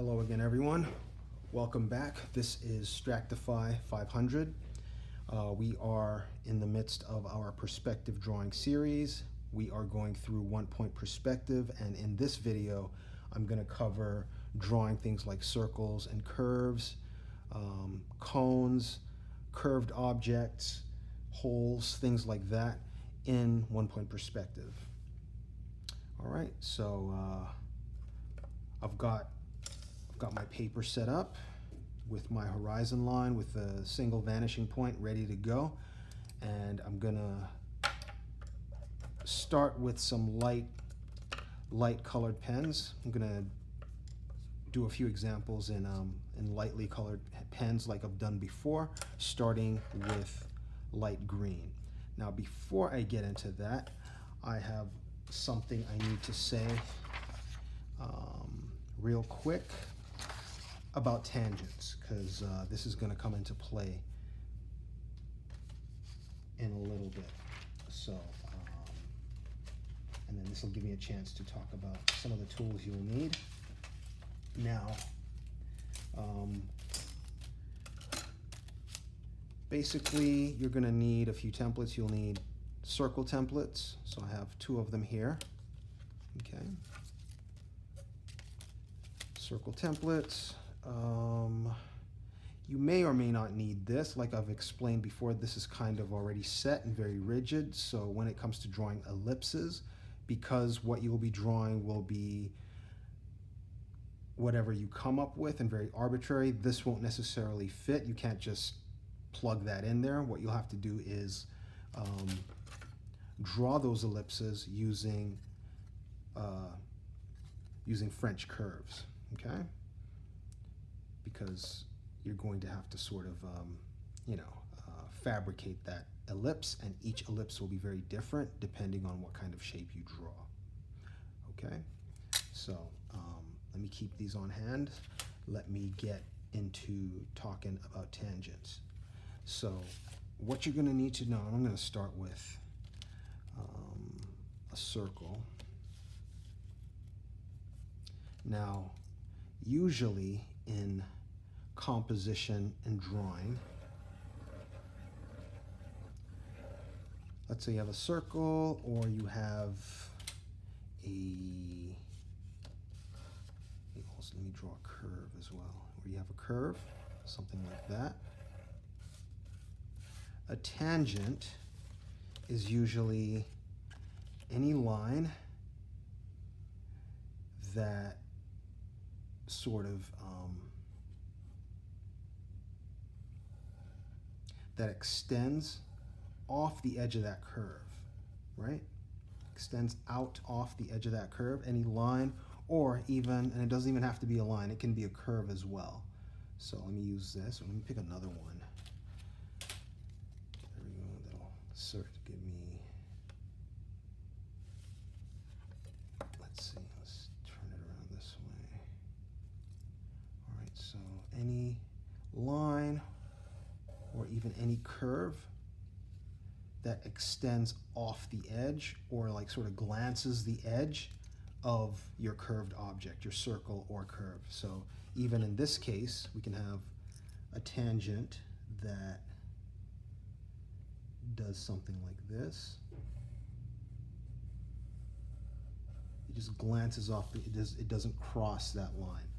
Hello again, everyone. Welcome back. This is Stractify 500. We are in the midst of our perspective drawing series. We are going through 1-point perspective, and in this video, I'm going to cover drawing things like circles and curves, cones, curved objects, holes, things like that in 1-point perspective. All right, so I've got my paper set up with my horizon line with a single vanishing point ready to go, and I'm gonna start with some light colored pens. I'm gonna do a few examples in lightly colored pens like I've done before, starting with light green. Now before I get into that, I have something I need to say real quick about tangents, because this is going to come into play in a little bit. So, and then this will give me a chance to talk about some of the tools you'll need. Now, basically, you're going to need a few templates. You'll need circle templates. So I have 2 of them here. Okay. Circle templates. You may or may not need this. Like I've explained before, this is kind of already set and very rigid. So when it comes to drawing ellipses, because what you'll be drawing will be whatever you come up with and very arbitrary, this won't necessarily fit. You can't just plug that in there. What you'll have to do is draw those ellipses using French curves, okay? Because you're going to have to sort of, fabricate that ellipse, and each ellipse will be very different depending on what kind of shape you draw. Okay, so let me keep these on hand. Let me get into talking about tangents. So what you're going to need to know, I'm going to start with a circle. Now, usually in composition and drawing, let's say you have a circle, or you have let me draw a curve as well, where you have a curve, something like that. A tangent is usually any line that sort of that extends off the edge of that curve, right? Extends out off the edge of that curve, any line, or even, and it doesn't even have to be a line, it can be a curve as well. So let me use this, or let me pick another one. There we go, that'll sort of give me, let's see, let's turn it around this way. All right, so any line or even any curve that extends off the edge, or like sort of glances the edge of your curved object, your circle or curve. So even in this case, we can have a tangent that does something like this. It just glances off, it doesn't cross that line.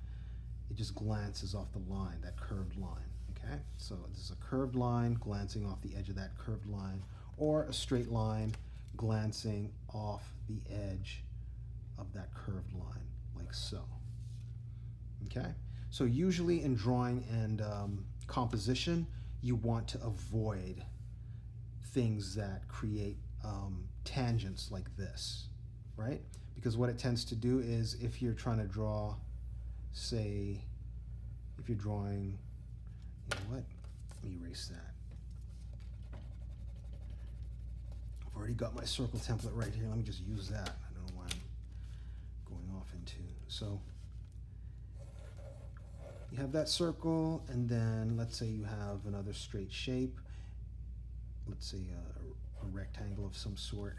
It just glances off the line, that curved line, okay? So this is a curved line glancing off the edge of that curved line, or a straight line glancing off the edge of that curved line, like so. Okay? So usually in drawing and composition, you want to avoid things that create tangents like this, right? Because what it tends to do is, if you're trying to draw, say, if you're drawing, you know what? Let me erase that. I've already got my circle template right here. Let me just use that. I don't know why I'm going off into. So you have that circle, and then let's say you have another straight shape. Let's say a rectangle of some sort,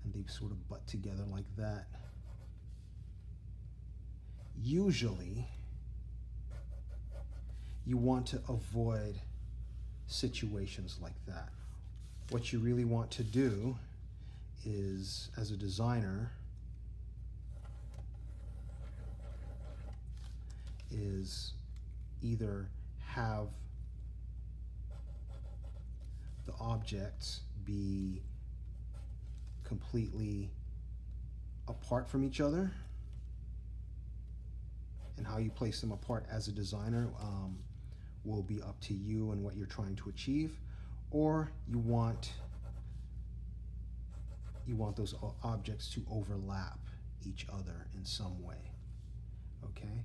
and they sort of butt together like that. Usually, you want to avoid situations like that. What you really want to do is, as a designer, is either have the objects be completely apart from each other, and how you place them apart as a designer will be up to you and what you're trying to achieve, or you want those objects to overlap each other in some way. Okay.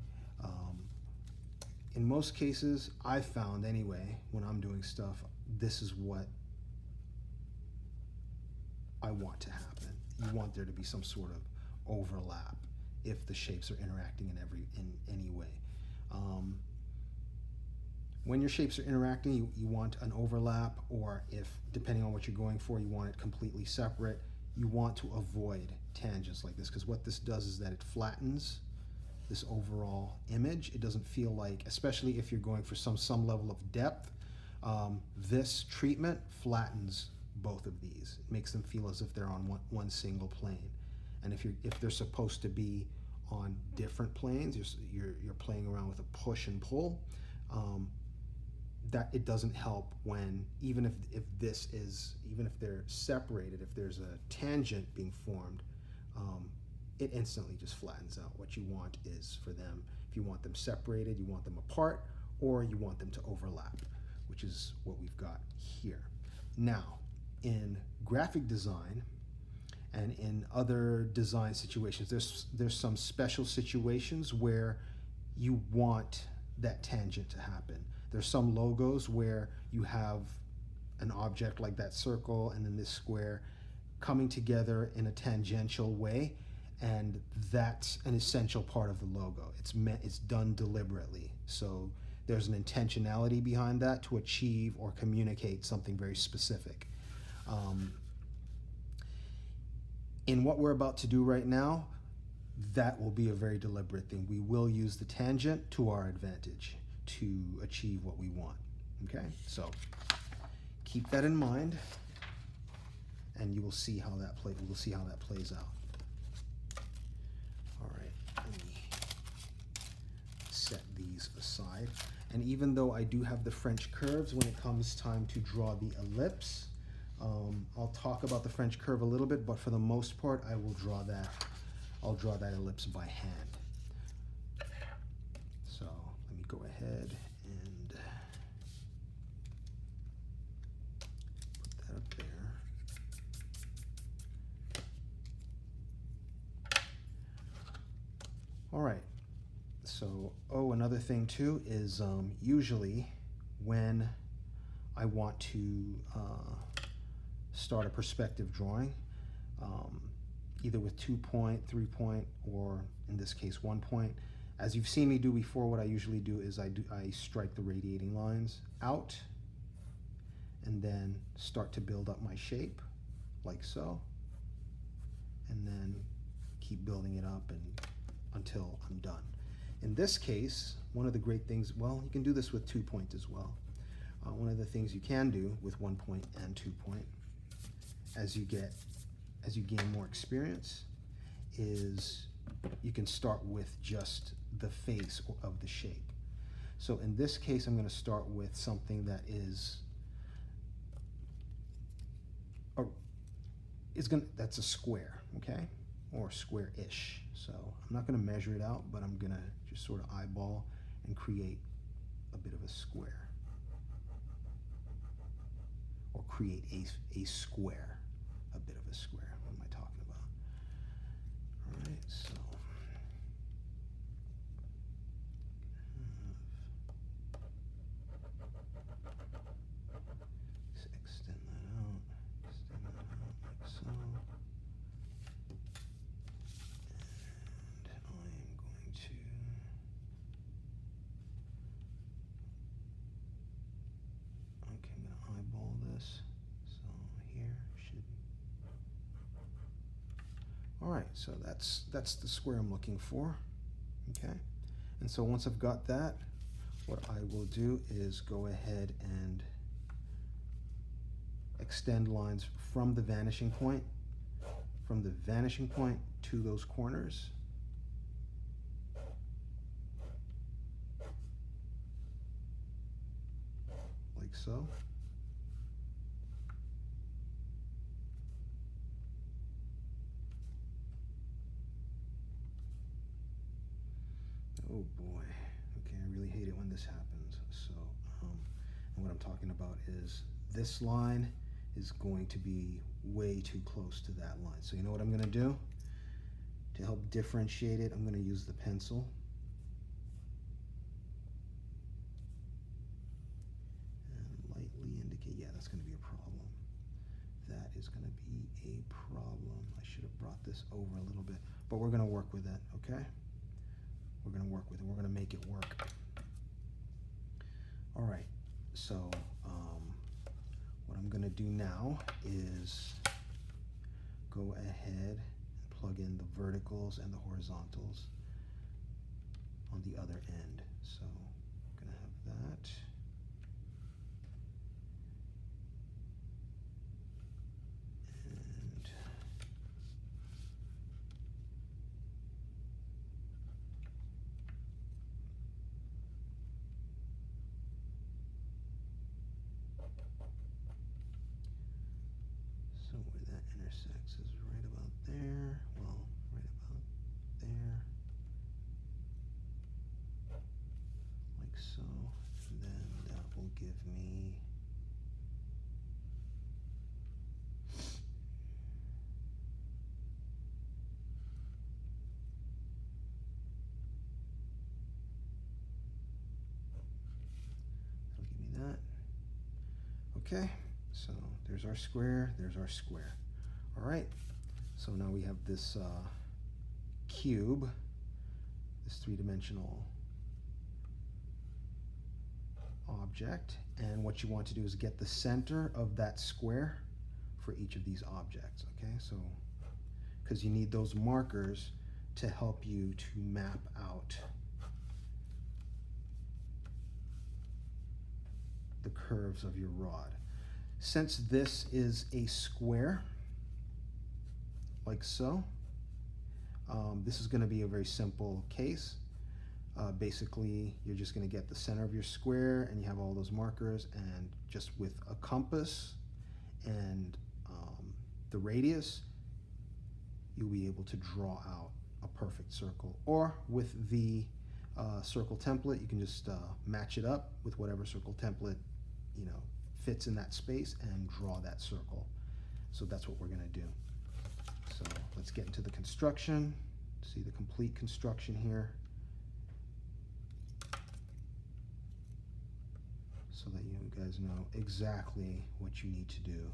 In most cases, I've found anyway, when I'm doing stuff, this is what I want to happen. You want there to be some sort of overlap if the shapes are interacting in any way. When your shapes are interacting, you want an overlap, or if, depending on what you're going for, you want it completely separate, you want to avoid tangents like this, because what this does is that it flattens this overall image. It doesn't feel like, especially if you're going for some level of depth, this treatment flattens both of these. It makes them feel as if they're on one single plane. And if they're supposed to be on different planes, you're playing around with a push and pull. That it doesn't help when, even if they're separated, if there's a tangent being formed, it instantly just flattens out. What you want is for them, if you want them separated, you want them apart, or you want them to overlap, which is what we've got here. Now, in graphic design and in other design situations, there's some special situations where you want that tangent to happen. There's some logos where you have an object like that circle and then this square coming together in a tangential way, and that's an essential part of the logo. It's done deliberately. So there's an intentionality behind that to achieve or communicate something very specific. In what we're about to do right now, that will be a very deliberate thing. We will use the tangent to our advantage to achieve what we want. Okay, so keep that in mind, and you will see how that plays out. All right, let me set these aside. And even though I do have the French curves, when it comes time to draw the ellipse, I'll talk about the French curve a little bit, but for the most part, I'll draw that ellipse by hand. So let me go ahead and put that up there. All right. So, another thing too is usually when I want to start a perspective drawing, either with 2-point, 3-point, or in this case 1-point. As you've seen me do before, what I usually do is I strike the radiating lines out and then start to build up my shape like so, and then keep building it up until I'm done. In this case, one of the great things, well, you can do this with 2-point as well. One of the things you can do with 1-point and 2-point as you gain more experience is you can start with just the face of the shape. So in this case, I'm going to start with something that that's a square, okay, or square-ish. So I'm not going to measure it out, but I'm going to just sort of eyeball and create a bit of a square, or create a square, a bit of a square. What am I talking about? All right, so just extend that out like so. And I'm going to I'm going to eyeball this. So here should. All right, so that's the square I'm looking for. Okay, and so once I've got that, what I will do is go ahead and extend lines from the vanishing point to those corners. Like so. Oh boy. Okay, I really hate it when this happens. So, and what I'm talking about is this line is going to be way too close to that line. So you know what I'm going to do? To help differentiate it, I'm going to use the pencil. And lightly indicate, yeah, that's going to be a problem. That is going to be a problem. I should have brought this over a little bit, but we're going to work with it, okay? We're going to work with it. We're going to make it work. All right, so what I'm going to do now is go ahead and plug in the verticals and the horizontals on the other end. So I'm going to have that. And so where that intersects is right about there. Well, right about there. Like so. And then that will give me that. Okay, so there's our square, there's our square. All right, so now we have this cube, this three-dimensional object, and what you want to do is get the center of that square for each of these objects, okay? So, because you need those markers to help you to map out the curves of your rod. Since this is a square, like so, this is going to be a very simple case. Basically, you're just going to get the center of your square and you have all those markers, and just with a compass and the radius, you'll be able to draw out a perfect circle. Or with the circle template, you can just match it up with whatever circle template fits in that space and draw that circle. So that's what we're going to do. So let's get into the construction. See the complete construction here, so that you guys know exactly what you need to do.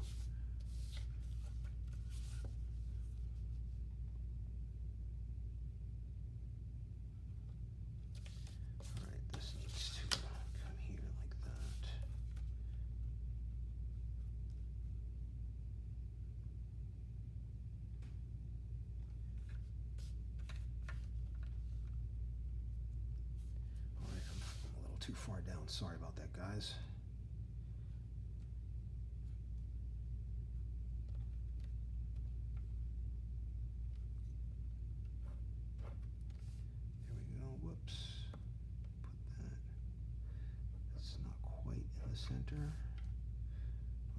All right, this needs to come here like that. All right, I'm a little too far down. Sorry about that, guys. Whoops, put that, that's not quite in the center.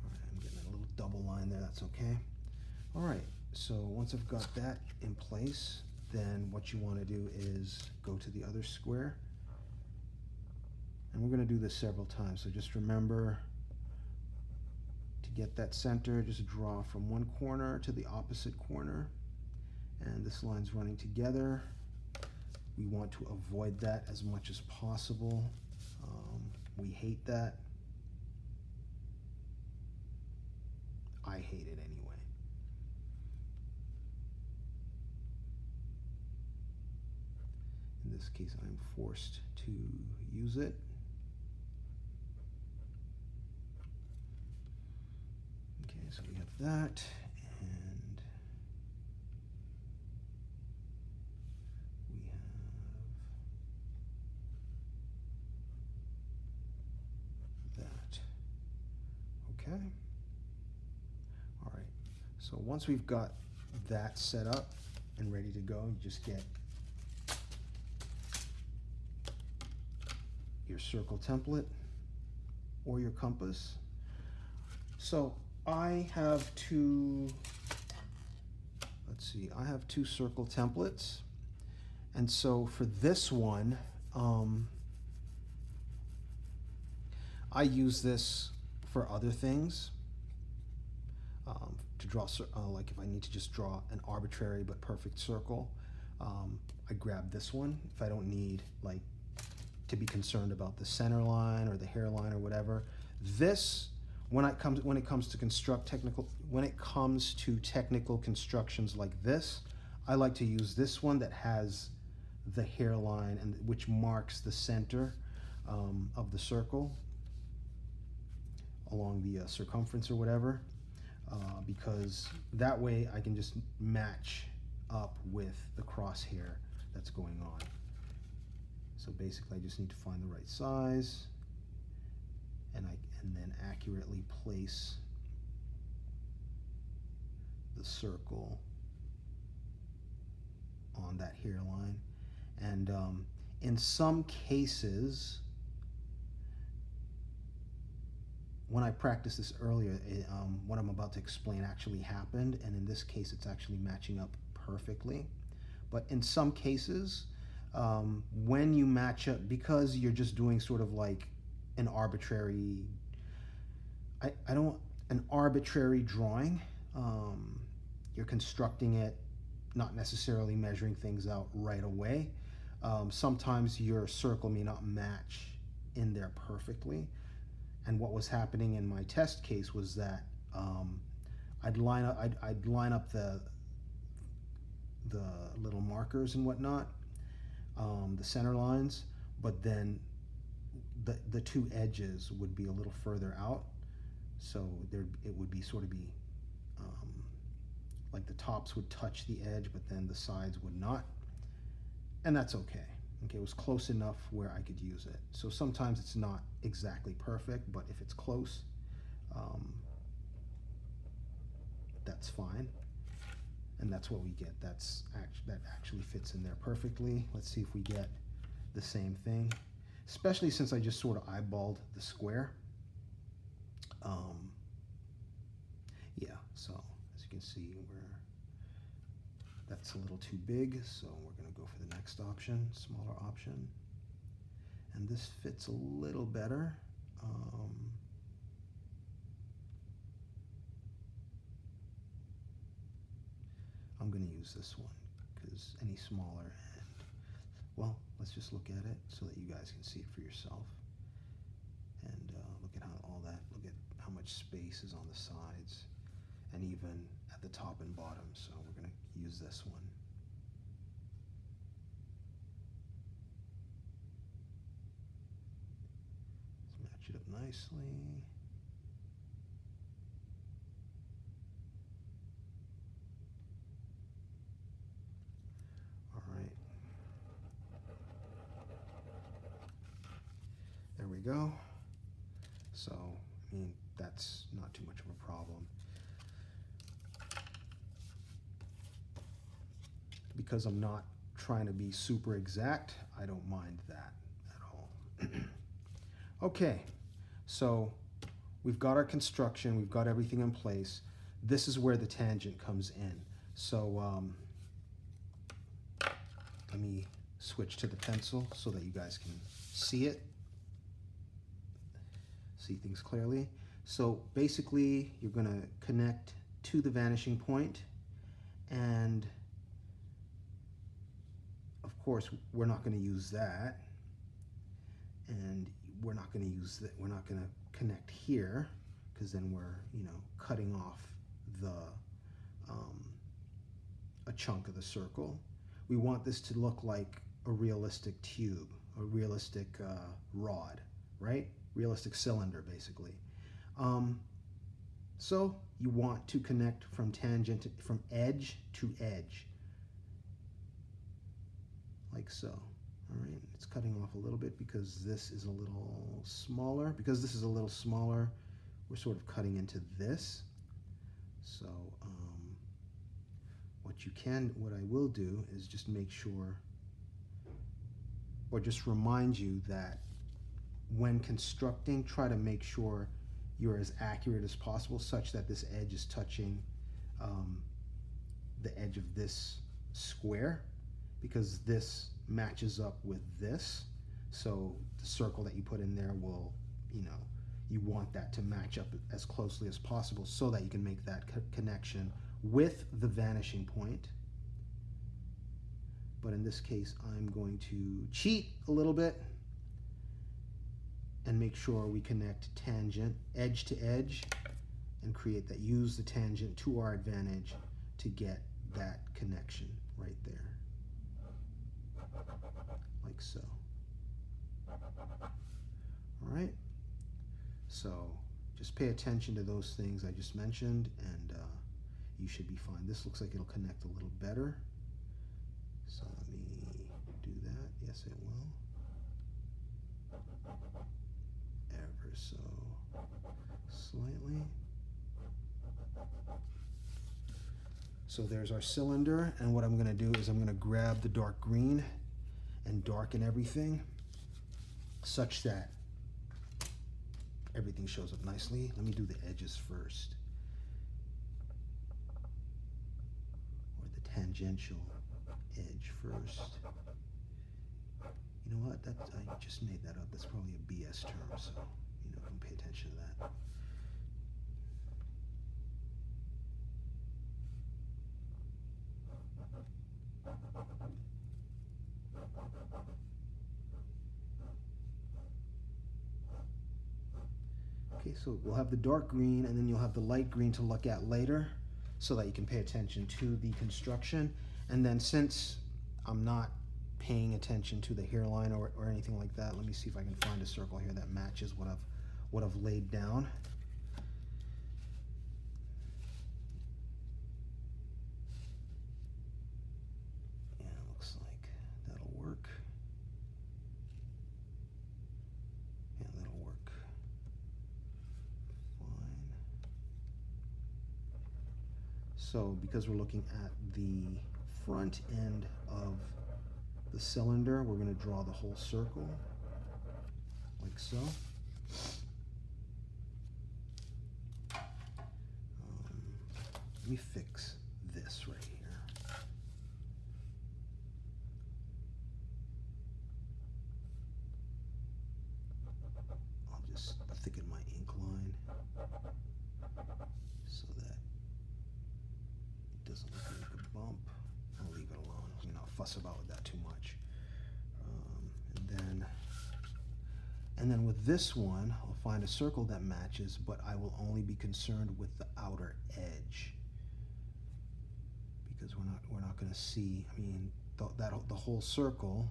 All right, I'm getting a little double line there, that's okay. All right, so once I've got that in place, then what you want to do is go to the other square. And we're going to do this several times, so just remember to get that center, just draw from one corner to the opposite corner. And this line's running together. We want to avoid that as much as possible. We hate that. I hate it anyway. In this case, I'm forced to use it. Okay, so we have that, and we have Okay. All right. So once we've got that set up and ready to go, you just get your circle template or your compass. So I have two, let's see, I have two circle templates. And so for this one, I use this for other things, to draw, like if I need to just draw an arbitrary but perfect circle, I grab this one. If I don't need like to be concerned about the center line or the hairline or whatever, this, when it comes to technical constructions like this, I like to use this one that has the hairline and which marks the center of the circle along the circumference or whatever, because that way I can just match up with the crosshair that's going on. So basically I just need to find the right size and then accurately place the circle on that hairline. And in some cases, when I practiced this earlier, what I'm about to explain actually happened, and in this case it's actually matching up perfectly. But in some cases, when you match up, because you're just doing sort of like an arbitrary, an arbitrary drawing, you're constructing it, not necessarily measuring things out right away. Sometimes your circle may not match in there perfectly. And what was happening in my test case was that I'd line up the little markers and whatnot, the center lines, but then the two edges would be a little further out, so it would be sort of be like the tops would touch the edge, but then the sides would not, and that's okay. Okay, it was close enough where I could use it. So sometimes it's not exactly perfect, but if it's close, that's fine. And that's what we get. That actually fits in there perfectly. Let's see if we get the same thing, especially since I just sort of eyeballed the square. Yeah, so as you can see, that's a little too big, so we're going to go for the next option, smaller option. And this fits a little better. I'm going to use this one because any smaller, and well, let's just look at it so that you guys can see it for yourself. And look at look at how much space is on the sides and even at the top and bottom. So we're going to use this one. Let's match it up nicely. All right. There we go. So, I mean, that's not too much of a problem. Because I'm not trying to be super exact, I don't mind that at all. Okay, so we've got our construction, we've got everything in place. This is where the tangent comes in. So let me switch to the pencil so that you guys can see it, see things clearly. So basically, you're going to connect to the vanishing point, and of course, we're not going to use that, and we're not going to use that. We're not going to connect here because then we're, cutting off a chunk of the circle. We want this to look like a realistic tube, a realistic rod, right? Realistic cylinder, basically. So you want to connect from from edge to edge, like so. All right, it's cutting off a little bit because this is a little smaller. Because this is a little smaller, we're sort of cutting into this. So what I will do is just make sure, or just remind you that when constructing, try to make sure you're as accurate as possible, such that this edge is touching the edge of this square, because this matches up with this. So the circle that you put in there will, you want that to match up as closely as possible so that you can make that connection with the vanishing point. But in this case, I'm going to cheat a little bit and make sure we connect tangent edge to edge and use the tangent to our advantage to get that connection right there, like so. All right, so just pay attention to those things I just mentioned, and you should be fine. This looks like it'll connect a little better, so let me do that. Yes, it will. Ever so slightly. So there's our cylinder, and what I'm going to do is I'm going to grab the dark green and darken everything such that everything shows up nicely. Let me do the edges first, or the tangential edge first. You know what? I just made that up. That's probably a BS term, so don't pay attention to that. Okay, so we'll have the dark green, and then you'll have the light green to look at later, so that you can pay attention to the construction. And then, since I'm not paying attention to the hairline or anything like that, let me see if I can find a circle here that matches what I've laid down. Yeah, looks like that'll work. Yeah, that'll work fine. So because we're looking at the front end of the cylinder, we're going to draw the whole circle like so. Let me fix this right here. I'll just thicken my ink line so that it doesn't look like a bump. I'll leave it alone. I'll fuss about with that too much. And then with this one, I'll find a circle that matches, but I will only be concerned with the outer edge, because we're not going to see. The whole circle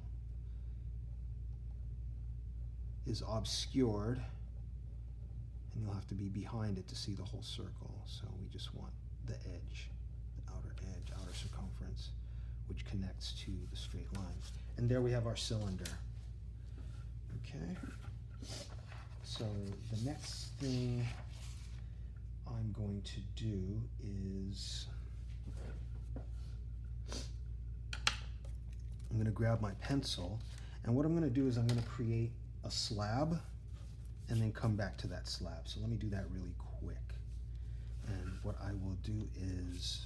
is obscured, and you'll have to be behind it to see the whole circle. So we just want the edge, the outer edge, outer circumference, which connects to the straight line. And there we have our cylinder. Okay. So the next thing I'm going to do is I'm going to grab my pencil, and what I'm going to do is I'm going to create a slab and then come back to that slab. So let me do that really quick. And what I will do is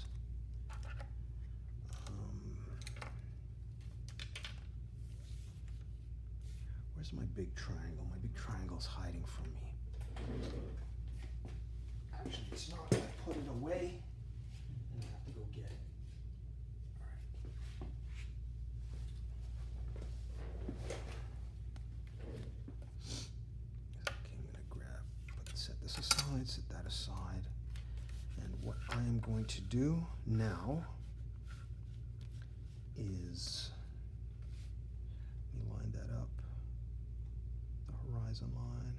where's my big triangle? My big triangle's hiding from me. Actually, it's not. I put it away and I have to go get it. Set this aside, set that aside. And what I am going to do now is, let me line that up, the horizon line.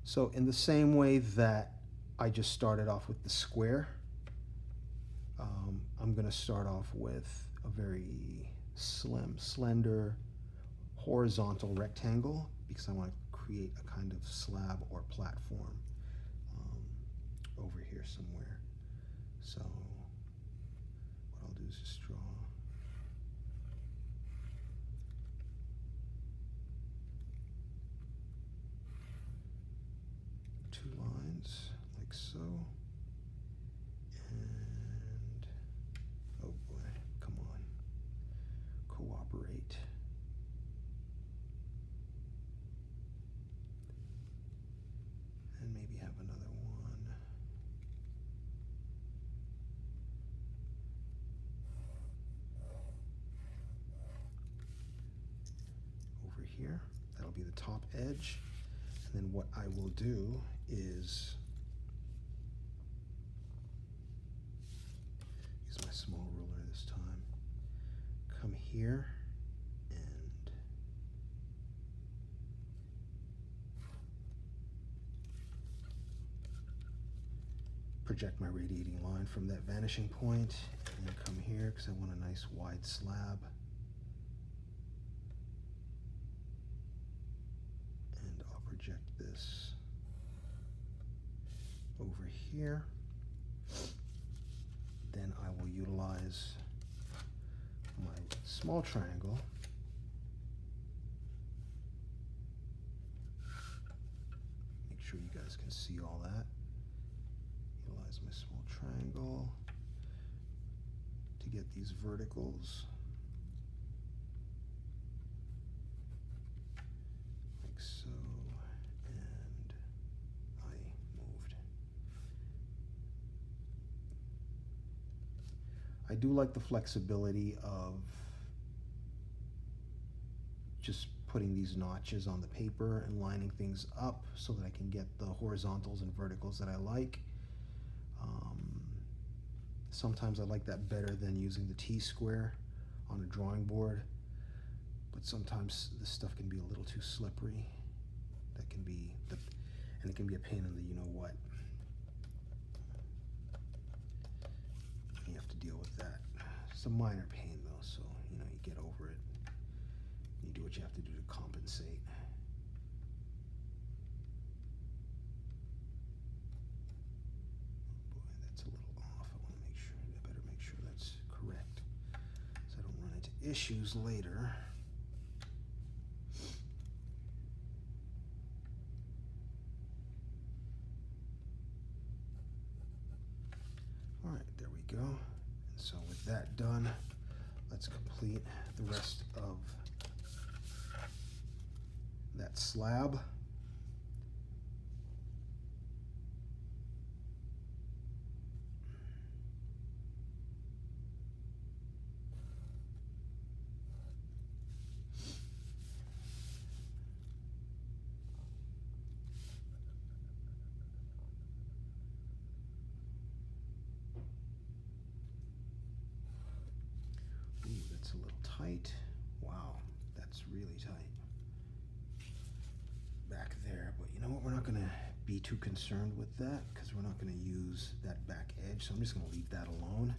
So in the same way that I just started off with the square, I'm going to start off with a very slender, horizontal rectangle, because I want to create a kind of slab or platform. over here somewhere. So what I'll do is just draw two lines like so. And oh boy, come on, cooperate. And maybe have another one. Over here, that'll be the top edge. And then what I will do is use my small ruler this time. Come here and project my radiating line from that vanishing point, and then come here because I want a nice wide slab. And I'll project this over here. Then I will utilize my small triangle make sure you guys can see all that. Utilize my small triangle to get these verticals like so, and I moved. I do like the flexibility of just putting these notches on the paper and lining things up so that I can get the horizontals and verticals that I like. Sometimes I like that better than using the T-square on a drawing board, but sometimes this stuff can be a little too slippery. That can be, and it can be a pain in the you-know-what. You have to deal with that. It's a minor pain though, so you get over it. You do what you have to do to compensate. Oh boy, that's a little off. I better make sure that's correct, so I don't run into issues later. All right, there we go. And so with that done, let's complete the rest of that slab. Ooh, that's a little tight. Wow, that's really tight back there, but you know what, we're not going to be too concerned with that because we're not going to use that back edge, so I'm just going to leave that alone.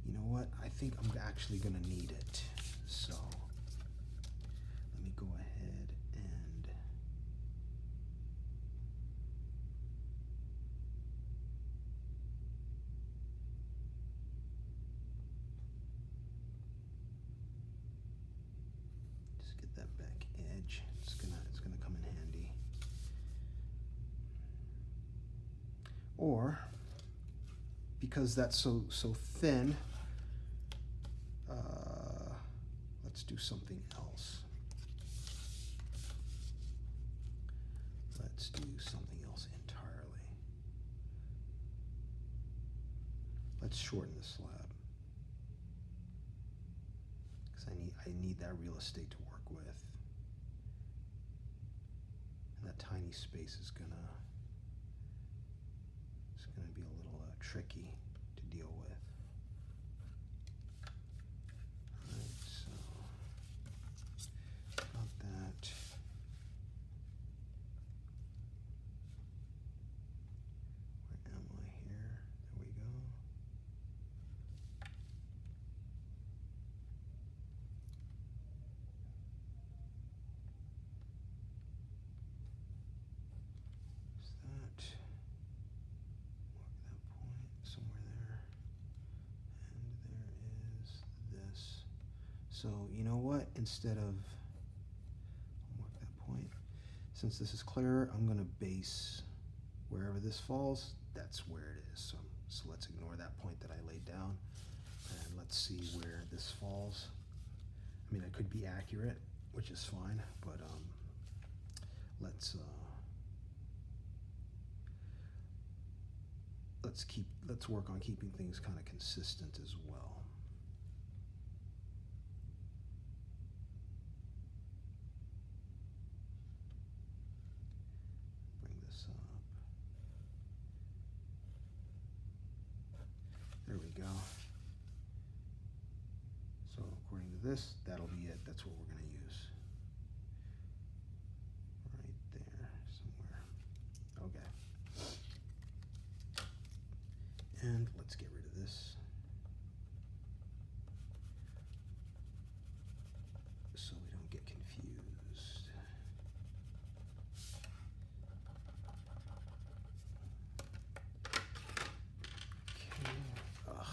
You know what, I think I'm actually going to need it, so let me go ahead and just get that back edge. It's gonna come in handy. Or because that's so thin, let's do something else. Let's do something else entirely. Let's shorten the slab because I need that real estate to work with, and that tiny space is gonna be a little tricky to deal with. Alright, so got that. Where am I here? There we go. So you know what? Instead of, I'll mark that point. Since this is clearer, I'm going to base wherever this falls. That's where it is. So let's ignore that point that I laid down, and let's see where this falls. I mean, I could be accurate, which is fine, but let's work on keeping things kind of consistent as well. Bring this up. There we go. So according to this, that'll be it. That's what we're going to use. Right there somewhere. Okay. And let's get rid of this. So we don't get confused. Okay. Ugh.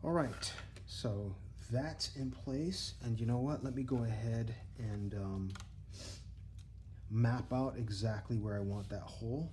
All right, so that's in place, and you know what? Let me go ahead and map out exactly where I want that hole.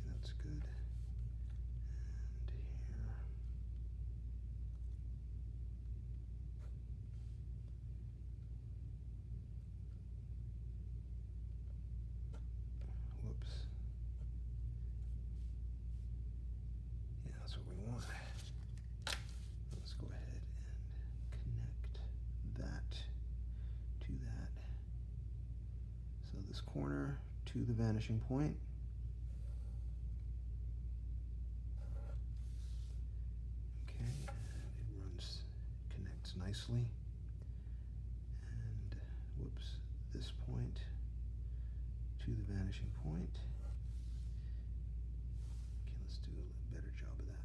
That's good. And here. Whoops. Yeah, that's what we want. Let's go ahead and connect that to that. So this corner to the vanishing point. Nicely, and whoops, this point to the vanishing point. Okay, let's do a better job of that.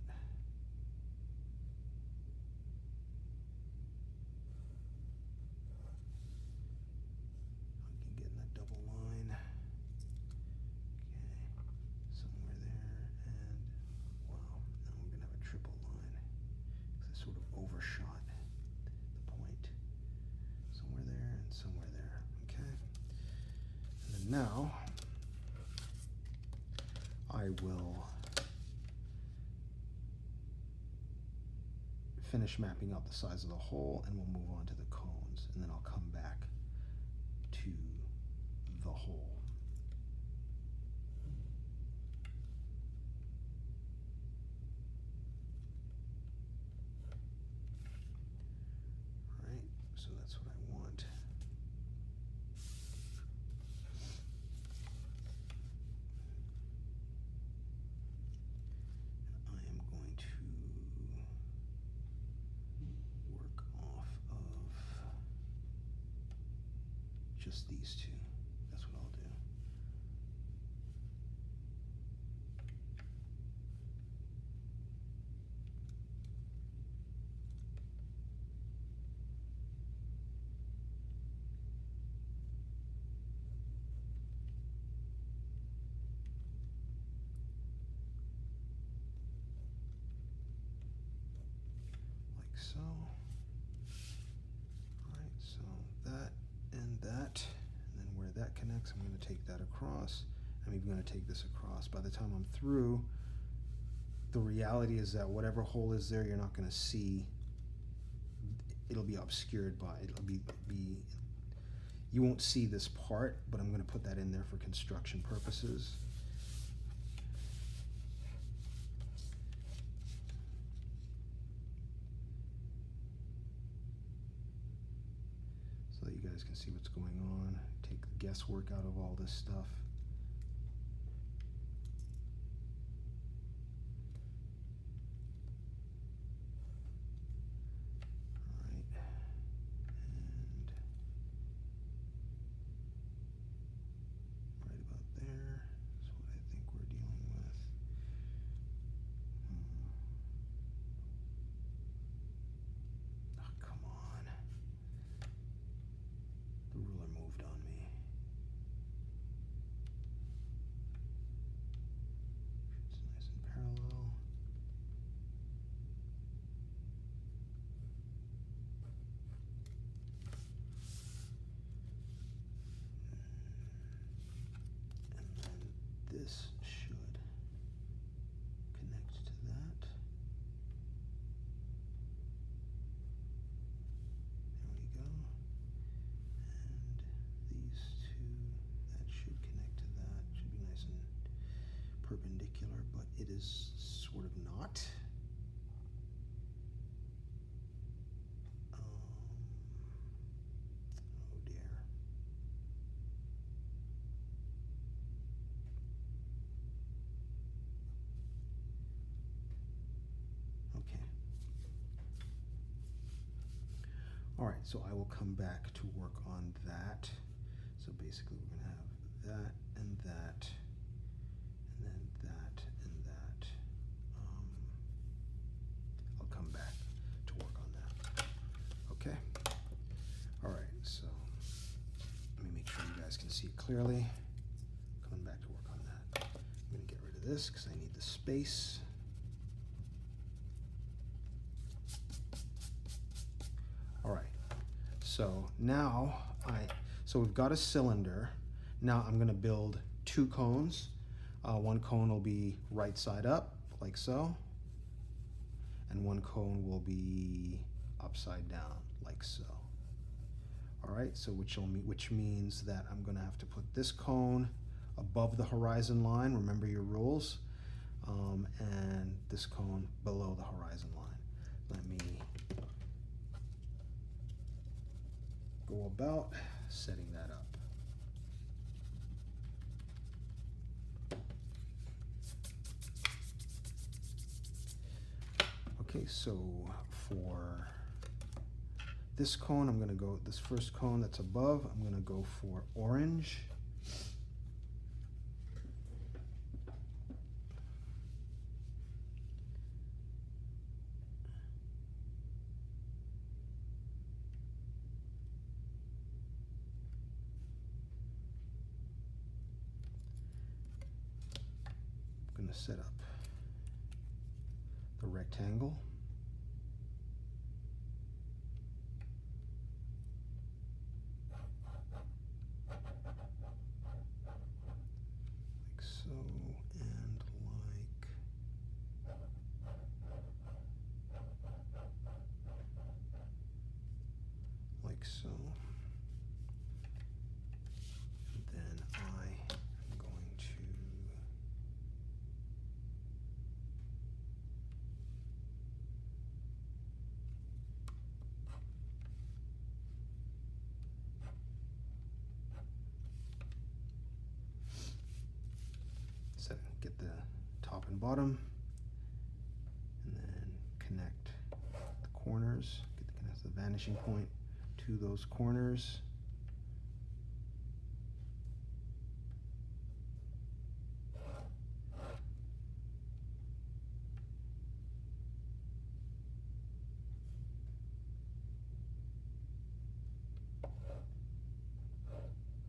I can get in that double line. Okay, somewhere there, and wow, now we're gonna have a triple line because I sort of overshot. Somewhere there, okay? And then now, I will finish mapping out the size of the hole, and we'll move on to the cones, and then I'll come back to the hole. All right, so that's what I want. Just these two. That's what I'll do. Like so. All right, so that and that. And then where that connects, I'm going to take that across. I'm even going to take this across. By the time I'm through, the reality is that whatever hole is there, you're not going to see. It'll be obscured by, it'll be, you won't see this part, but I'm going to put that in there for construction purposes. So that you guys can see what's going on. Take the guesswork out of all this stuff. This should connect to that. There we go. And these two, that should connect to that. Should be nice and perpendicular, but it is sort of not. Oh dear. Okay. All right, so I will come back to work on that. So basically we're going to have that and that, and then that and that. I'll come back to work on that. Okay. All right, so let me make sure you guys can see it clearly. Coming back to work on that. I'm going to get rid of this because I need the space. All right, so now so we've got a cylinder. Now I'm going to build two cones. One cone will be right side up, like so, and one cone will be upside down, like so. All right, so which means that I'm going to have to put this cone above the horizon line. Remember your rules, and this cone below the horizon line. Let me go about setting that up. Okay, so for this cone, I'm going to go, this first cone that's above, I'm going to go for orange. I'm going to set up the rectangle. Like so, and like so. And then I am going to get the top and bottom, and then connect the corners, connect the vanishing point to those corners.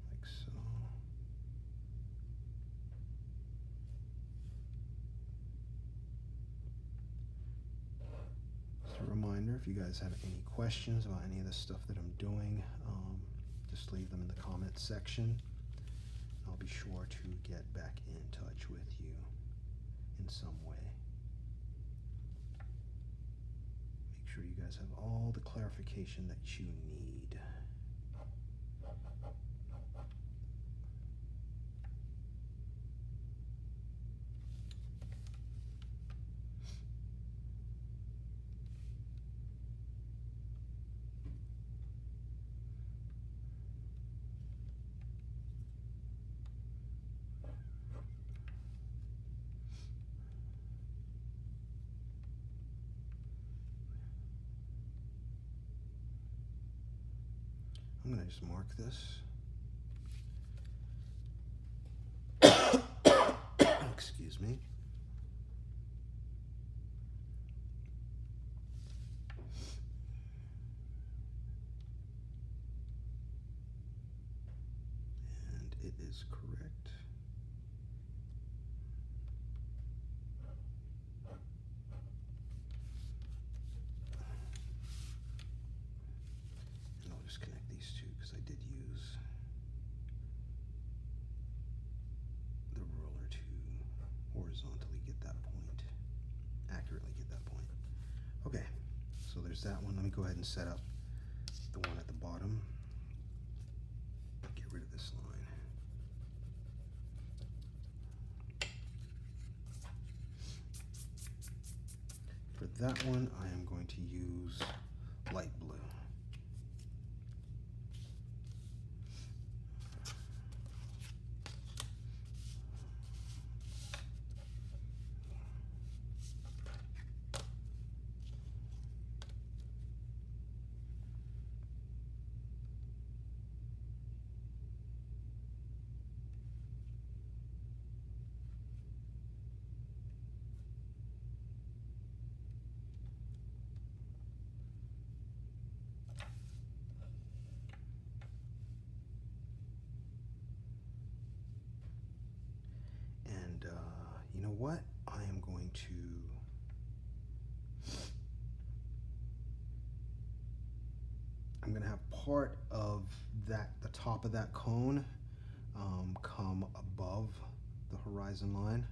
Like so. Just a reminder, if you guys have any questions about any of the stuff that I'm doing, just leave them in the comments section. I'll be sure to get back in touch with you in some way. sure you guys have all the clarification that you need. I'm going to just mark this. Excuse me. And it is correct. And I'll just connect these two because I did use the ruler to horizontally get that point, accurately get that point. Okay, so there's that one. Let me go ahead and set up the one at the bottom. Get rid of this line. For that one, I am going to use light blue. You know what? I am going to have part of that, the top of that cone, come above the horizon line,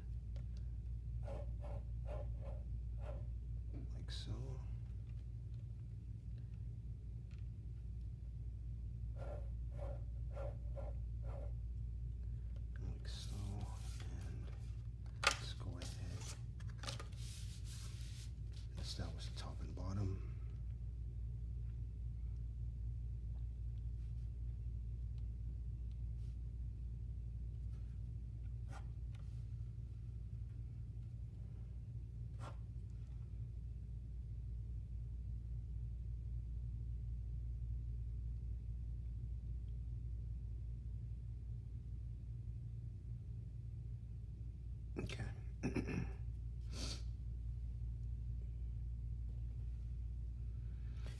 like so. Like so, and let's go ahead and establish the top and bottom. Okay.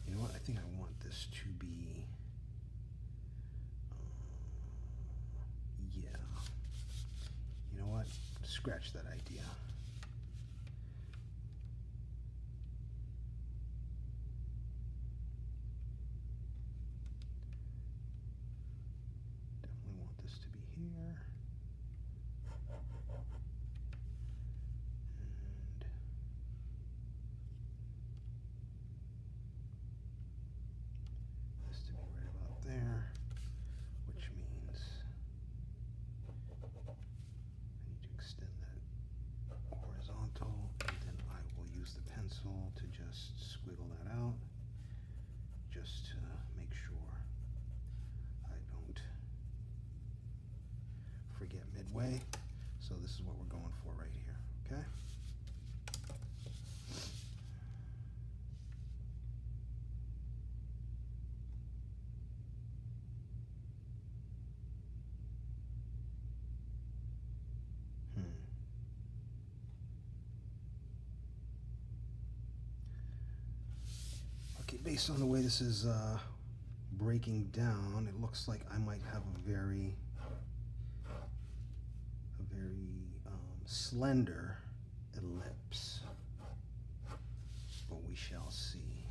You know what? I think I want this to be, yeah. You know what? Scratch that idea. Definitely want this to be here. This to be right about there, which means I need to extend that horizontal, and then I will use the pencil to just squiggle that out, just to make sure I don't forget midway. So this is what we're going for right here, okay? Okay, based on the way this is breaking down, it looks like I might have a very slender ellipse, but we shall see.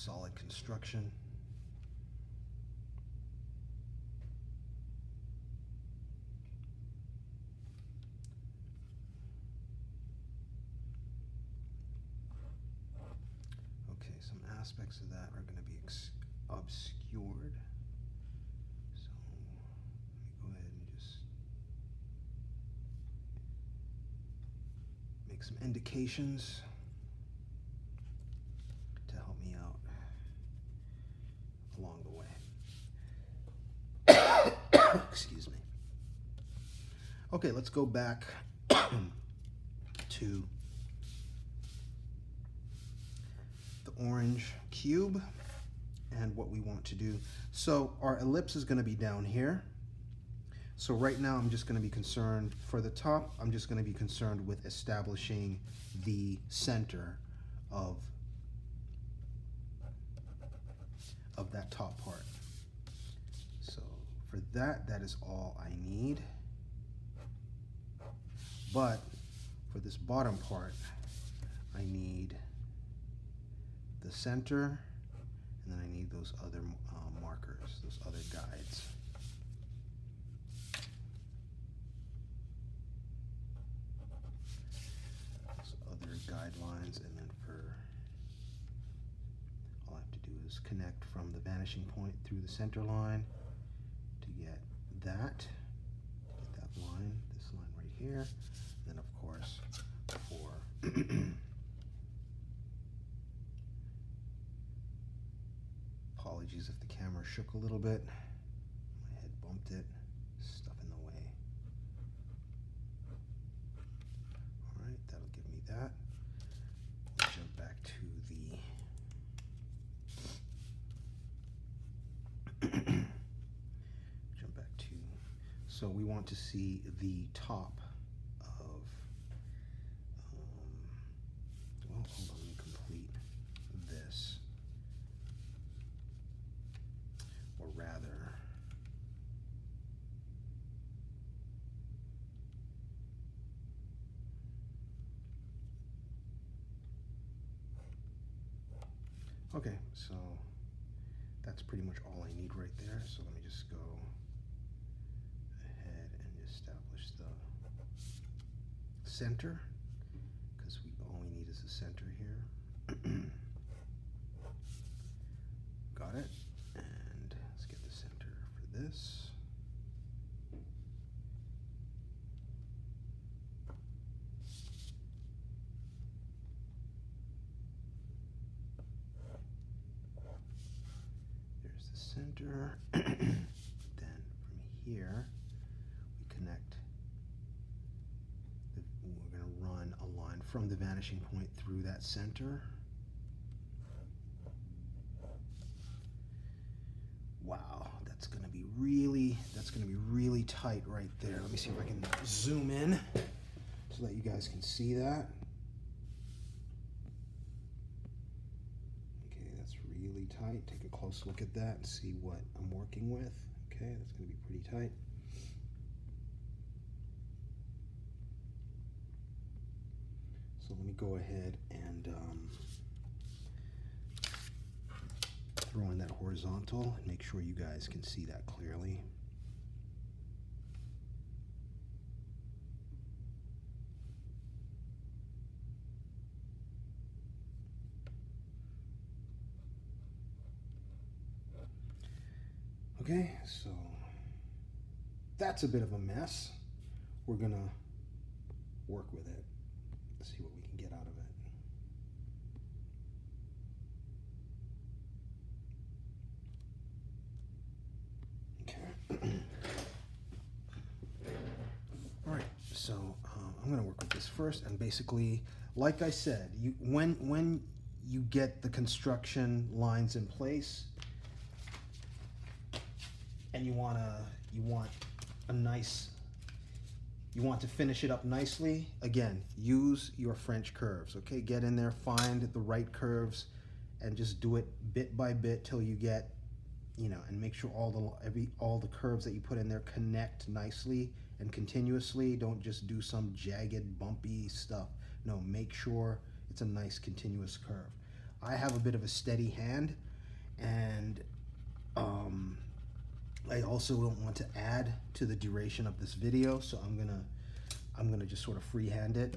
solid construction. Okay, some aspects of that are going to be obscured. So let me go ahead and just make some indications to help me out along the way. Excuse me. Okay, let's go back to the orange cube and what we want to do. So our ellipse is going to be down here. So right now I'm just going to be concerned, for the top, I'm just going to be concerned with establishing the center of that top part. So for that, that is all I need. But for this bottom part, I need the center, and then I need those other markers, those other guides. Those other guidelines, and then all I have to do is connect from the vanishing point through the center line to get that line, this line right here. And then of course for apologies if the camera shook a little bit. My head bumped it, stuff in the way. All right, that'll give me that. We'll jump back to the so we want to see the top of well, hold on, let me complete this. Or rather, okay, so that's pretty much all I need right there. So let me just go ahead and establish the center, because all we need is the center here. Got it. And let's get the center for this. There's the center. Then from here we connect we're going to run a line from the vanishing point through that center. Wow, that's going to be really tight right there. Let me see if I can zoom in so that you guys can see that. Okay, that's really tight. Take a close look at that and see what I'm working with. Okay, that's going to be pretty tight. So let me go ahead and throw in that horizontal and make sure you guys can see that clearly. Okay, so that's a bit of a mess. We're gonna work with it. Let's see what we can get out of it. Okay. All right, so I'm gonna work with this first, and basically, like I said, when you get the construction lines in place, and you want to finish it up nicely, again, use your French curves, okay? Get in there, find the right curves, and just do it bit by bit till you get, and make sure all the curves that you put in there connect nicely and continuously. Don't just do some jagged, bumpy stuff. No, make sure it's a nice continuous curve. I have a bit of a steady hand, and I also don't want to add to the duration of this video, so I'm gonna just sort of freehand it.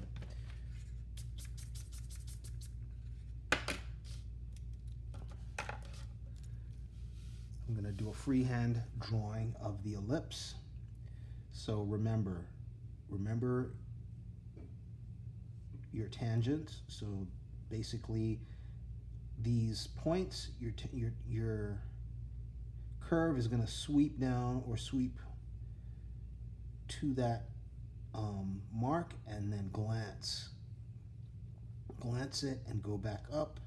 I'm gonna do a freehand drawing of the ellipse. So remember your tangent. So basically these points, your curve is going to sweep down or sweep to that mark and then glance it and go back up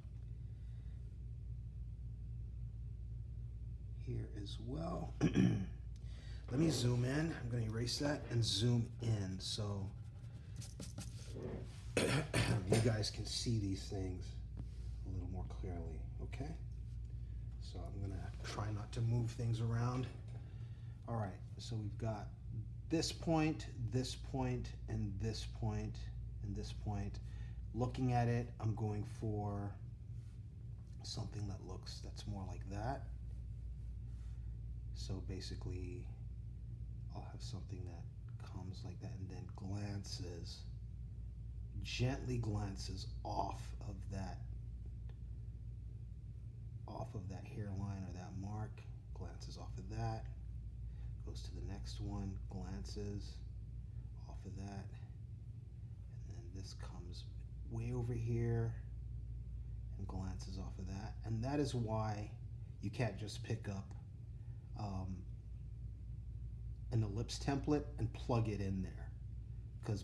here as well. Let me zoom in. I'm going to erase that and zoom in so you guys can see these things a little more clearly, okay? So I'm gonna try not to move things around. All right, so we've got this point, and this point, and this point. Looking at it, I'm going for something that's more like that. So basically, I'll have something that comes like that and then gently glances off of that hairline or that mark, glances off of that, goes to the next one, glances off of that, and then this comes way over here and glances off of that. And that is why you can't just pick up an ellipse template and plug it in there,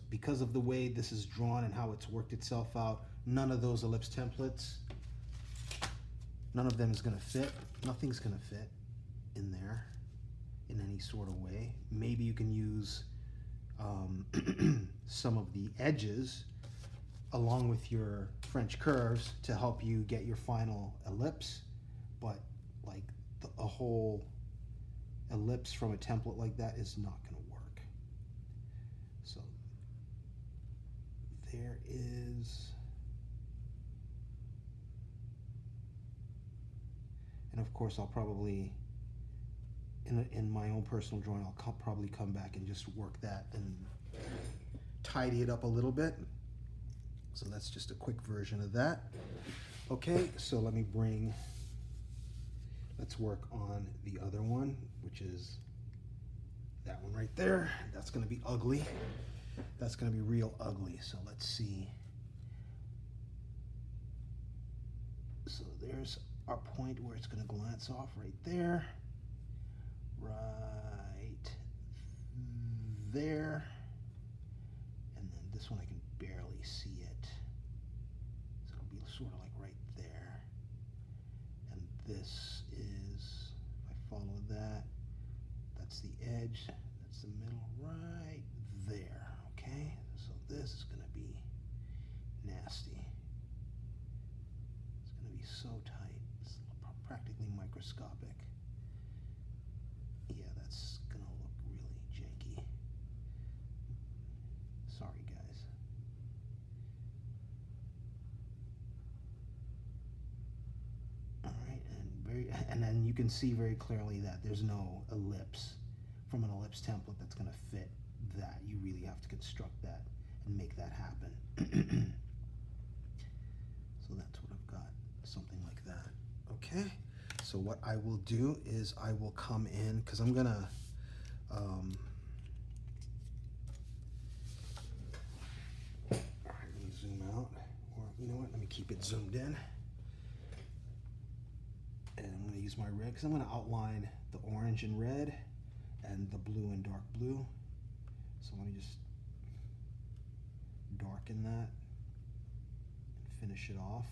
because of the way this is drawn and how it's worked itself out, none of those ellipse templates, none of them is going to fit. Nothing's going to fit in there in any sort of way. Maybe you can use some of the edges along with your French curves to help you get your final ellipse, but like a whole ellipse from a template like that is not going to work. So there is, and of course I'll probably, in my own personal drawing, I'll probably come back and just work that and tidy it up a little bit. So that's just a quick version of that. Okay, so let's work on the other one, which is that one right there. That's going to be ugly. That's going to be real ugly. So let's see. So there's our point where it's going to glance off right there. Right there. And then this one I can barely see it. So it'll be sort of like right there. And this is, if I follow that, that's the edge, that's the middle right there, okay? So this is going to be nasty. It's going to be so tight. It's practically microscopic. Yeah, that's going to look really janky. Sorry, guys. All right, and then you can see very clearly that there's no ellipse from an ellipse template that's going to fit that. You really have to construct that and make that happen. So that's what I've got, something like that. Okay, so what I will do is I will come in, because I'm gonna all right, let me zoom out, or you know what, let me keep it zoomed in, and I'm going to use my red because I'm going to outline the orange and red and the blue and dark blue. So let me just darken that and finish it off.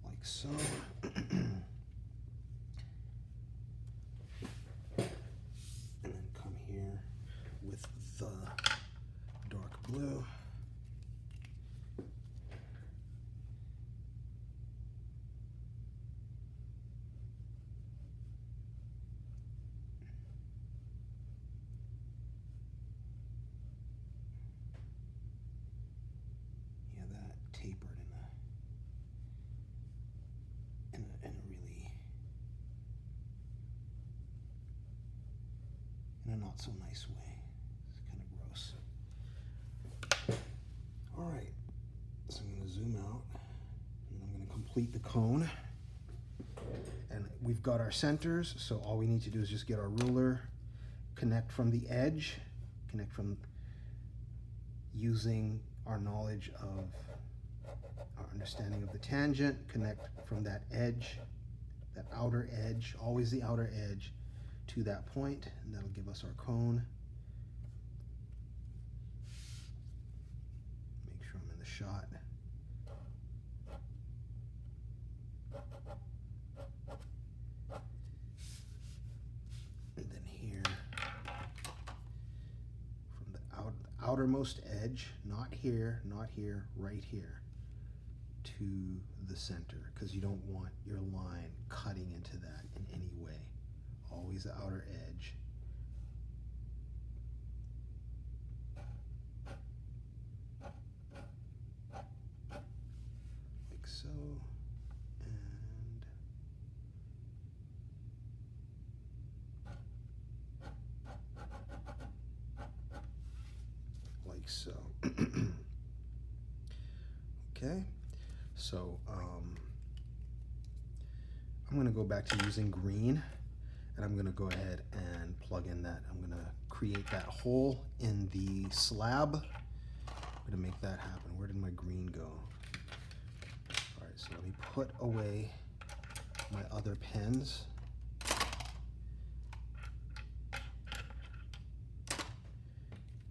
Like so. And then come here with the dark blue. not so nice way. It's kind of gross. All right, so I'm going to zoom out, and I'm going to complete the cone. And we've got our centers, so all we need to do is just get our ruler, connect from the edge, connect from using our knowledge of our understanding of the tangent, connect from that edge, that outer edge, always the outer edge, to that point, and that'll give us our cone. Make sure I'm in the shot. And then here, from the outermost edge, not here, right here, to the center, because you don't want your line cutting into that in any way. Always the outer edge. Like so. And like so. Okay, so I'm going to go back to using green, and I'm going to go ahead and plug in that. I'm going to create that hole in the slab. I'm going to make that happen. Where did my green go? All right, so let me put away my other pens.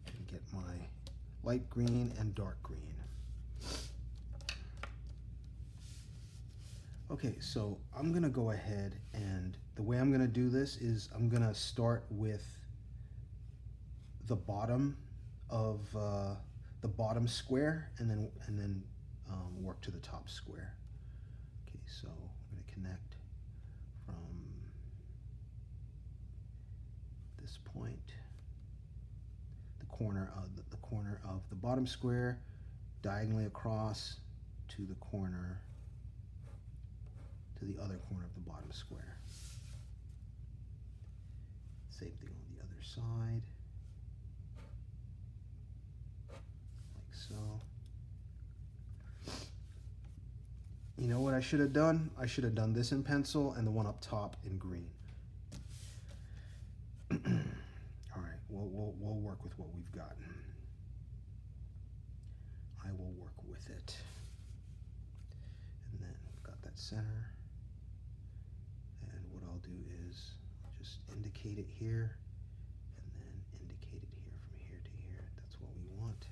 And get my light green and dark green. Okay, so I'm gonna go ahead, and the way I'm gonna do this is I'm gonna start with the bottom of the bottom square, and then work to the top square. Okay, so I'm gonna connect from this point, the corner of the bottom square, diagonally across to the corner, to the other corner of the bottom square. Same thing on the other side, like so. You know what I should have done? I should have done this in pencil and the one up top in green. All right, we'll work with what we've got. I will work with it. And then we've got that center. And what I'll do is just indicate it here, and then indicate it here from here to here. That's what we want.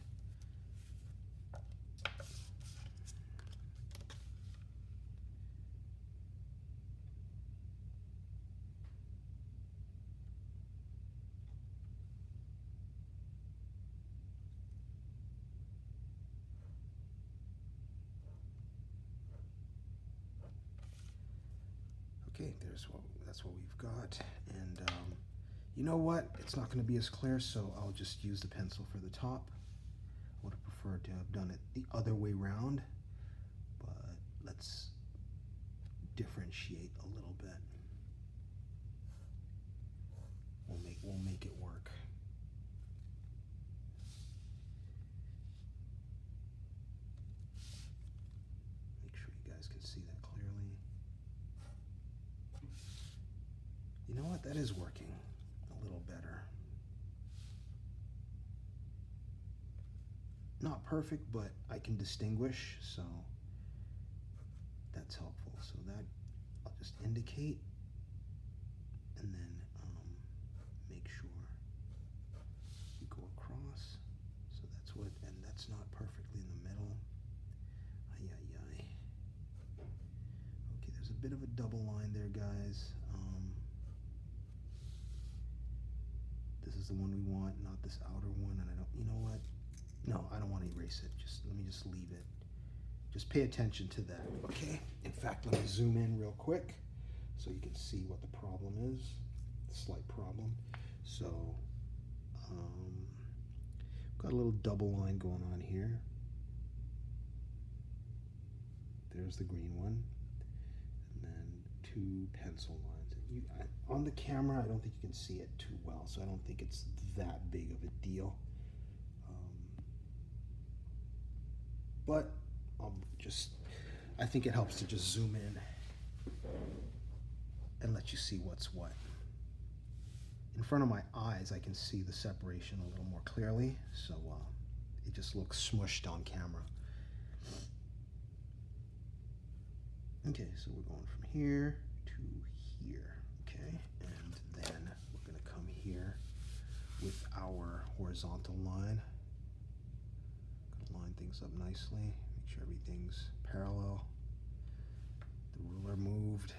Okay, that's what we've got, and you know what? It's not going to be as clear, so I'll just use the pencil for the top. I would have preferred to have done it the other way around, but let's differentiate a little bit. We'll make it work. Make sure you guys can see that clearly. You know what? That is working a little better. Not perfect, but I can distinguish, so that's helpful. So that I'll just indicate, and then make sure we go across. So that's what, and that's not perfectly in the middle. Ay, ay, ay. Okay, there's a bit of a double line there, guys. This is the one we want, not this outer one, and I don't, you know what? No, I don't want to erase it. Let me just leave it. Just pay attention to that, okay? In fact, let me zoom in real quick so you can see what the problem is, the slight problem. So, got a little double line going on here. There's the green one, and then two pencil lines in on the camera, I don't think you can see it too well, so I don't think it's that big of a deal. But I think it helps to just zoom in and let you see what's what. In front of my eyes, I can see the separation a little more clearly, so it just looks smushed on camera. Okay, so we're going from here to here, okay? And then we're gonna come here with our horizontal line. Gonna line things up nicely, make sure everything's parallel. The ruler moved.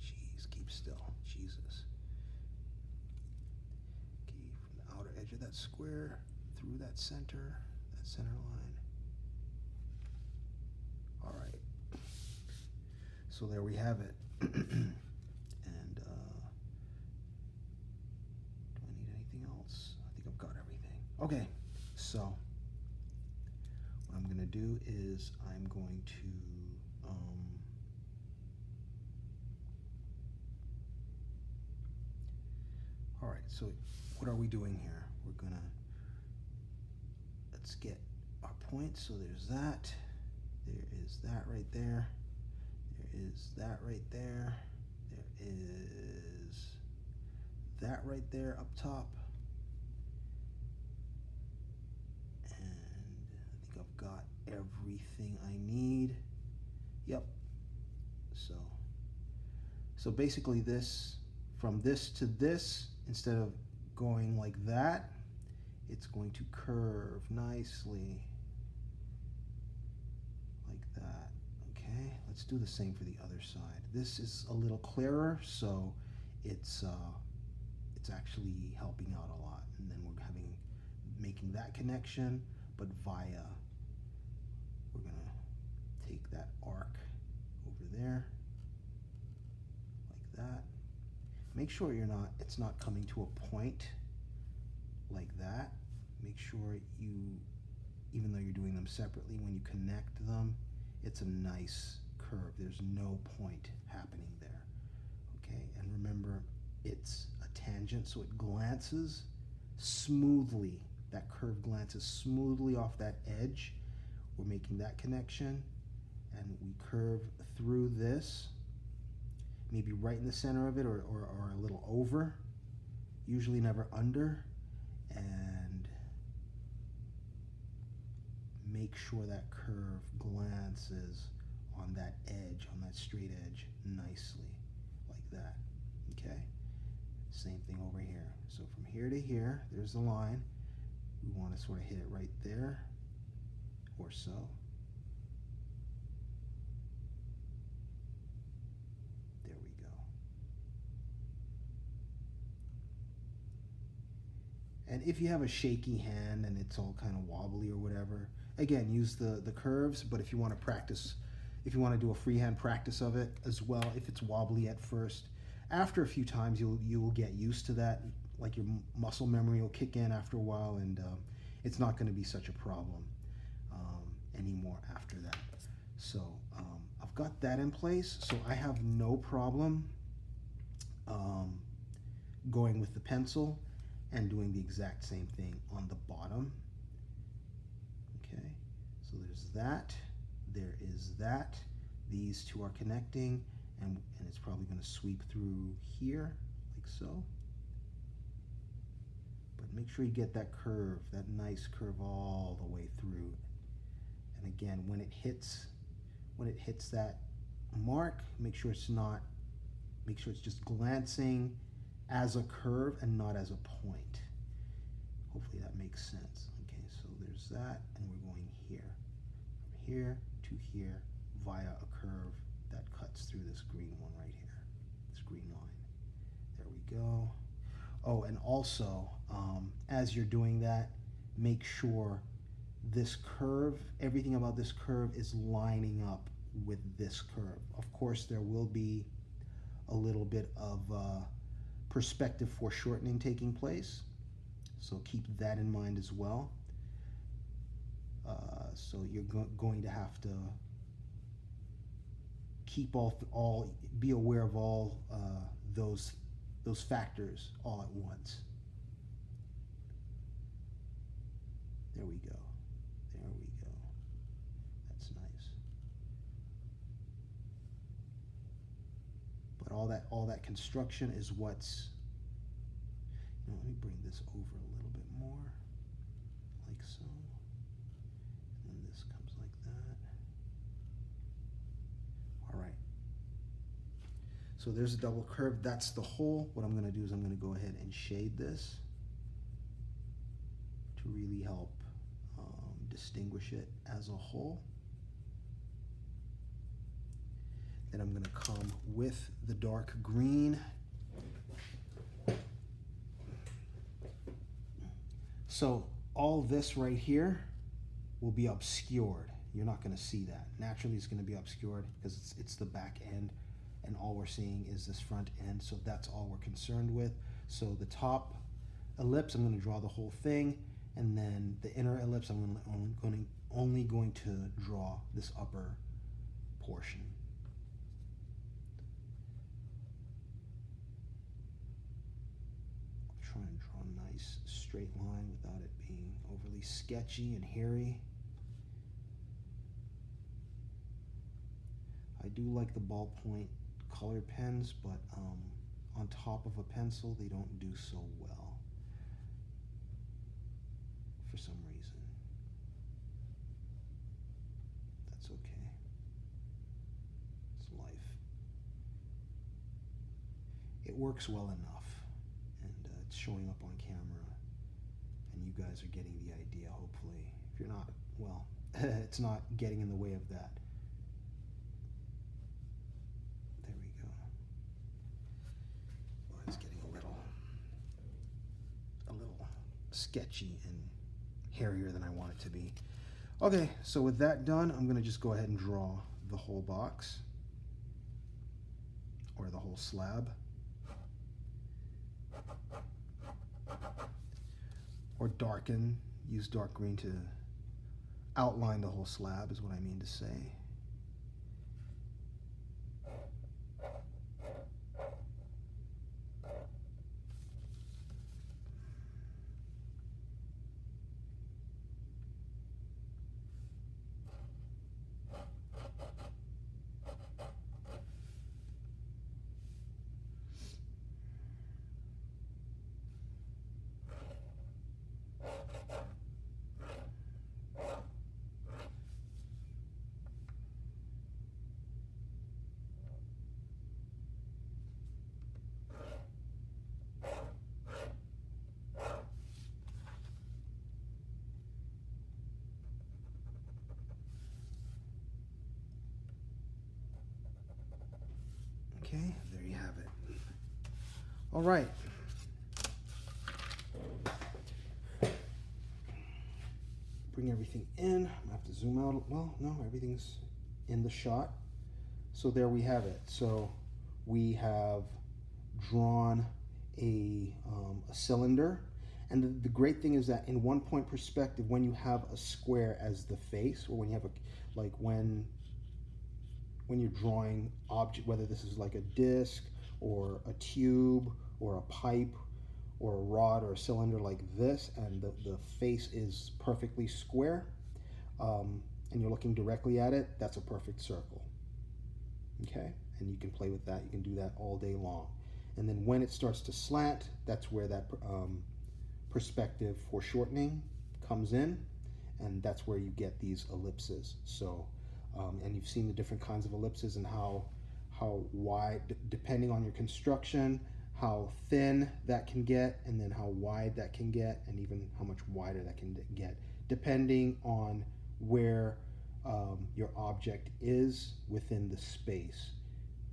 Jeez, keep still, Jesus. Okay, from the outer edge of that square, through that center line. All right, so there we have it. And do I need anything else? I think I've got everything. Okay, so what I'm gonna do is I'm going to all right, so what are we doing here? We're gonna, let's get our point. So there's that, there is that right there, there is that right there, there is that right there up top, and I think I've got everything I need. Yep. So basically this, from this to this, instead of going like that, it's going to curve nicely like that. Okay, let's do the same for the other side. This is a little clearer, so it's actually helping out a lot. And then we're making that connection, but via, we're gonna take that arc over there like that. Make sure it's not coming to a point like that. Make sure even though you're doing them separately, when you connect them, it's a nice curve. There's no point happening there. Okay, and remember, it's a tangent, so it glances smoothly. That curve glances smoothly off that edge. We're making that connection, and we curve through this, maybe right in the center of it, or a little over, usually never under, and make sure that curve glances on that edge, on that straight edge, nicely, like that. Okay, same thing over here. So from here to here, there's the line. We want to sort of hit it right there, or so. There we go. And if you have a shaky hand and it's all kind of wobbly or whatever, again, use the curves, but if you want to practice, if you want to do a freehand practice of it as well, if it's wobbly at first, after a few times you will get used to that, like your muscle memory will kick in after a while, and it's not going to be such a problem anymore after that. So I've got that in place, so I have no problem going with the pencil and doing the exact same thing on the bottom. Okay, so there's that, there is that, these two are connecting, and it's probably going to sweep through here like so. But make sure you get that curve, that nice curve all the way through. And again, when it hits that mark, make sure it's just glancing as a curve and not as a point. Hopefully that makes sense. Okay, so there's that, and we're going here, from here to here via a curve that cuts through this green one right here, this green line. There we go. Oh, and also, as you're doing that, make sure this curve, everything about this curve is lining up with this curve. Of course, there will be a little bit of perspective foreshortening taking place, so keep that in mind as well. So you're going to have to keep be aware of all those factors all at once. There we go. There we go. That's nice. But all that construction is what's. Let me bring this over a little bit more, like so. And then this comes like that. All right. So there's a double curve. That's the hole. What I'm going to do is I'm going to go ahead and shade this to really help distinguish it as a whole. Then I'm going to come with the dark green. So all this right here will be obscured. You're not going to see that. Naturally, it's going to be obscured because it's the back end, and all we're seeing is this front end. So that's all we're concerned with. So the top ellipse, I'm going to draw the whole thing, and then the inner ellipse, I'm only going to draw this upper portion. Try and draw a nice straight line without it being overly sketchy and hairy. I do like the ballpoint color pens, but on top of a pencil, they don't do so well for some reason. That's okay. It's life. It works well enough, and it's showing up on camera, and you guys are getting the idea, hopefully. If you're not, well, it's not getting in the way of that. There we go. Well, it's getting a little sketchy and hairier than I want it to be. Okay, so with that done, I'm gonna just go ahead and draw the whole box, or the whole slab. Or darken, use dark green to outline the whole slab is what I mean to say. Okay, there you have it. All right. Bring everything in. I have to zoom out. Well, no, everything's in the shot. So there we have it. So we have drawn a cylinder. And the great thing is that in 1-point perspective, when you have a square as the face, or when you have when you're drawing object, whether this is like a disc or a tube or a pipe or a rod or a cylinder like this, and the face is perfectly square, and you're looking directly at it, that's a perfect circle. Okay, and you can play with that. You can do that all day long. And then when it starts to slant, that's where that perspective foreshortening comes in, and that's where you get these ellipses. So and you've seen the different kinds of ellipses and how wide, depending on your construction, how thin that can get, and then how wide that can get, and even how much wider that can get, depending on where your object is within the space,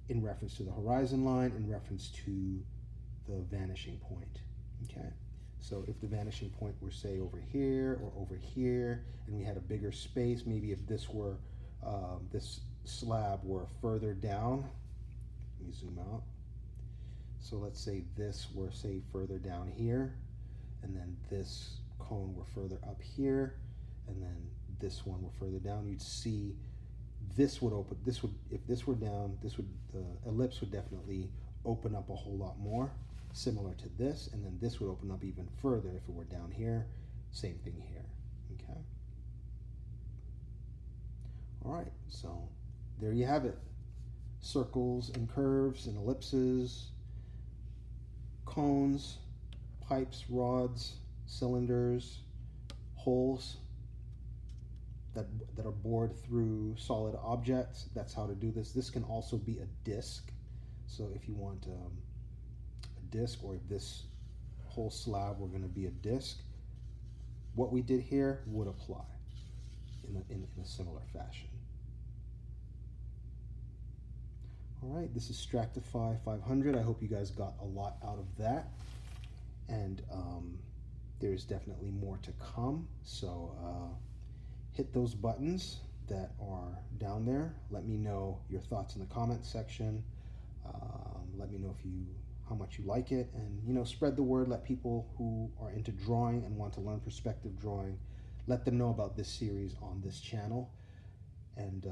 in reference to the horizon line, in reference to the vanishing point. Okay, so if the vanishing point were, say, over here or over here, and we had a bigger space, maybe if this were this slab were further down, let me zoom out. So let's say this were, say, further down here, and then this cone were further up here, and then this one were further down, you'd see this would open, this would, if this were down, this would, the ellipse would definitely open up a whole lot more, similar to this, and then this would open up even further if it were down here. Same thing here, okay? All right, so there you have it. Circles and curves and ellipses, cones, pipes, rods, cylinders, holes that are bored through solid objects. That's how to do this. This can also be a disc. So if you want a disc, or if this whole slab were going to be a disc, what we did here would apply in a similar fashion. All right, this is Stractify 500. I hope you guys got a lot out of that. And there's definitely more to come. So hit those buttons that are down there. Let me know your thoughts in the comments section. Let me know how much you like it, and spread the word. Let people who are into drawing and want to learn perspective drawing, let them know about this series on this channel. And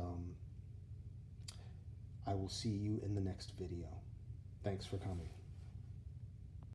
I will see you in the next video. Thanks for coming.